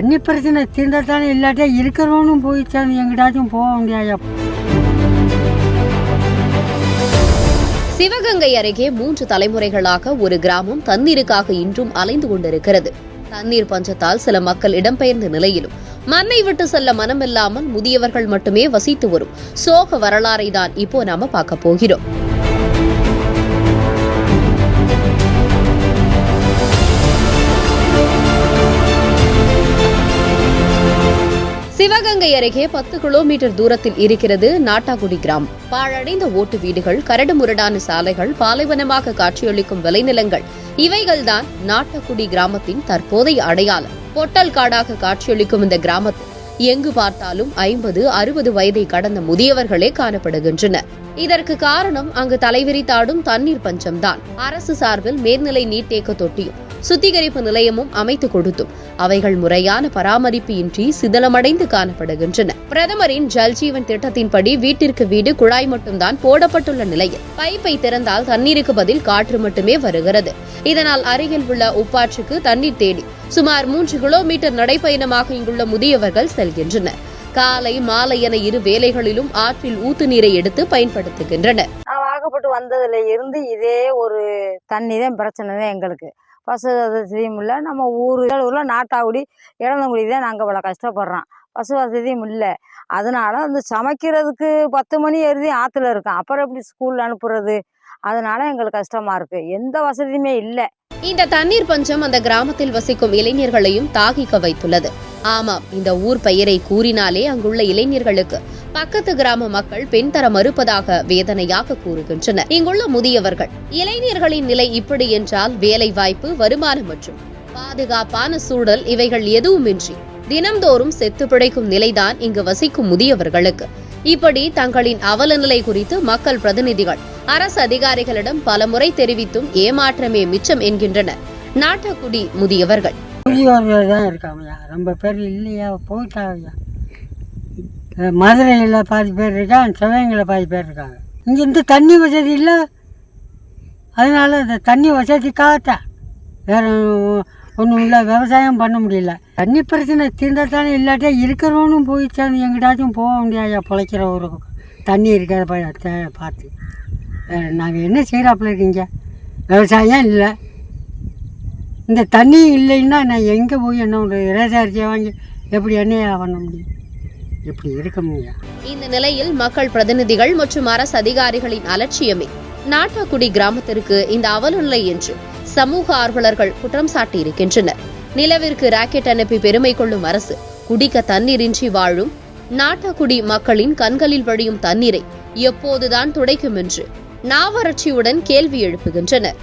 தண்ணி பிரச்சனை தீர்ந்தாத்தானே, இல்லாட்டா இருக்கிறவனும் போயிட்டான் எங்கிட்டாச்சும் போக முடியாது. சிவகங்கை அருகே 3 தலைமுறைகளாக ஒரு கிராமம் தண்ணீருக்காக இன்றும் அலைந்து கொண்டிருக்கிறது. தண்ணீர் பஞ்சத்தால் சில மக்கள் இடம்பெயர்ந்த நிலையிலும் மண்ணை விட்டு செல்ல மனமில்லாமல் முதியவர்கள் மட்டுமே வசித்து வரும் சோக வரலாறை தான் இப்போ நாம பார்க்க போகிறோம். சிவகங்கை அருகே 10 கிலோமீட்டர் தூரத்தில் இருக்கிறது நாட்டாக்குடி கிராமம். பாழடைந்த ஓட்டு வீடுகள், கரடுமுரடான சாலைகள், பாலைவனமாக காட்சியளிக்கும் விளைநிலங்கள், இவைகள்தான் நாட்டாக்குடி கிராமத்தின் தற்போதைய அடையாளம். பொட்டல் காடாக காட்சியளிக்கும் இந்த கிராமத்தில் எங்கு பார்த்தாலும் 50-60 வயதை கடந்த முதியவர்களே காணப்படுகின்றனர். இதற்கு காரணம் அங்கு தலைவிரித்தாடும் தண்ணீர் பஞ்சம்தான். அரசு சார்பில் மேல்நிலை நீர்த்தேக்க தொட்டியும் சுத்திகரிப்பு நிலையமும் அமைத்து கொடுத்தும் அவைகள் முறையான பராமரிப்பு இன்றி சிதலமடைந்து காணப்படுகின்றன. பிரதமரின் ஜல்ஜீவன் திட்டத்தின்படி வீட்டிற்கு வீடு குழாய் மட்டும்தான் போடப்பட்டுள்ள நிலையில் பைப்பை திறந்தால் தண்ணீருக்கு பதில் காற்று மட்டுமே வருகிறது. இதனால் அருகில் உள்ள உப்பாற்றுக்கு தண்ணீர் தேடி சுமார் 3 கிலோமீட்டர் நடைபயணமாக இங்குள்ள முதியவர்கள் செல்கின்றனர். காலை மாலை என 2 வேளைகளிலும் ஆற்றில் ஊத்து நீரை எடுத்து பயன்படுத்துகின்றனர். வாக்கப்பட்டு வந்ததுல இருந்து இதே ஒரு தண்ணி தான் பிரச்சனை தான் எங்களுக்கு. பசு வசதியும் இல்லை. நம்ம ஊரில் நாட்டாக்குடி இளந்தங்குடி தான் நாங்கள் இவ்வளோ கஷ்டப்படுறோம். பசு வசதியும் இல்லை. அதனால அந்த சமைக்கிறதுக்கு 10 மணி எழுதி ஆற்றுல இருக்கோம். அப்புறம் எப்படி ஸ்கூலில் அனுப்புறது? அதனால எங்களுக்கு கஷ்டமா இருக்கு. எந்த வசதியுமே இல்லை. இந்த தண்ணீர் பஞ்சம் அந்த கிராமத்தில் வசிக்கும் இளைஞர்களையும் தாகிக்க வைத்துள்ளது. ஆமாம், இந்த ஊர் பெயரை கூறினாலே அங்குள்ள இளைஞர்களுக்கு பக்கத்து கிராம மக்கள் பெண் தர மறுப்பதாக வேதனையாக கூறுகின்றனர். இங்குள்ள முதியவர்கள், இளைஞர்களின் நிலை இப்படி என்றால் வேலை வாய்ப்பு, வருமானம் மற்றும் பாதுகாப்பான சூழல் இவைகள் எதுவுமின்றி தினம்தோறும் செத்து பிழைக்கும் நிலைதான் இங்கு வசிக்கும் முதியவர்களுக்கு. இப்படி தங்களின் அவல நிலை குறித்து மக்கள் பிரதிநிதிகள் அரசு அதிகாரிகளிடம் பலமுறை தெரிவித்தும் ஏமாற்றமே மிச்சம் என்கின்றனர் நாட்டாக்குடி முதியவர்கள். தான் இருக்காங்கய்யா, ரொம்ப பேர் இல்லையா, போயிட்டாங்கய்யா. மதுரையில் பாதி பேர் இருக்காங்க, சிவகங்கையில் பாதி பேர் இருக்காங்க. இங்கேருந்து தண்ணி வசதி இல்லை. அதனால இந்த தண்ணி வசதிக்காகத்தான், வேற ஒன்றும் இல்லை. விவசாயம் பண்ண முடியல. தண்ணி பிரச்சனை தீர்ந்தாத்தானே, இல்லாட்டா இருக்கிறவனும் போயிட்டான் எங்கிட்டாச்சும் போக முடியாது. பிழைக்கிற ஒரு தண்ணி இருக்கிறத பார்த்து நாங்கள் என்ன செய்கிறாப்புல இருக்கீங்க? விவசாயம் இல்லை. இந்த தண்ணி இல்லைன்னா நான் எங்கே போய் என்ன பண்ணுறது? ரேசாரிசியை வாங்கி எப்படி எண்ணெயாக பண்ண முடியும்? எப்படி இருக்க முடியும்? இந்த நிலையில் மக்கள் பிரதிநிதிகள் மற்றும் அரசு அதிகாரிகளின் அலட்சியமே நாட்டாக்குடி கிராமத்திற்கு இந்த அவலநிலை என்று சமூக ஆர்வலர்கள் குற்றம் சாட்டியிருக்கின்றனர். நிலவிற்கு ராக்கெட் அனுப்பி பெருமை கொள்ளும் அரசு குடிக்க தண்ணீரின்றி வாழும் நாட்டாக்குடி மக்களின் கண்களில் வழியும் தண்ணீரை எப்போதுதான் துடைக்கும் என்று நாவறட்சியுடன் கேள்வி எழுப்புகின்றனர்.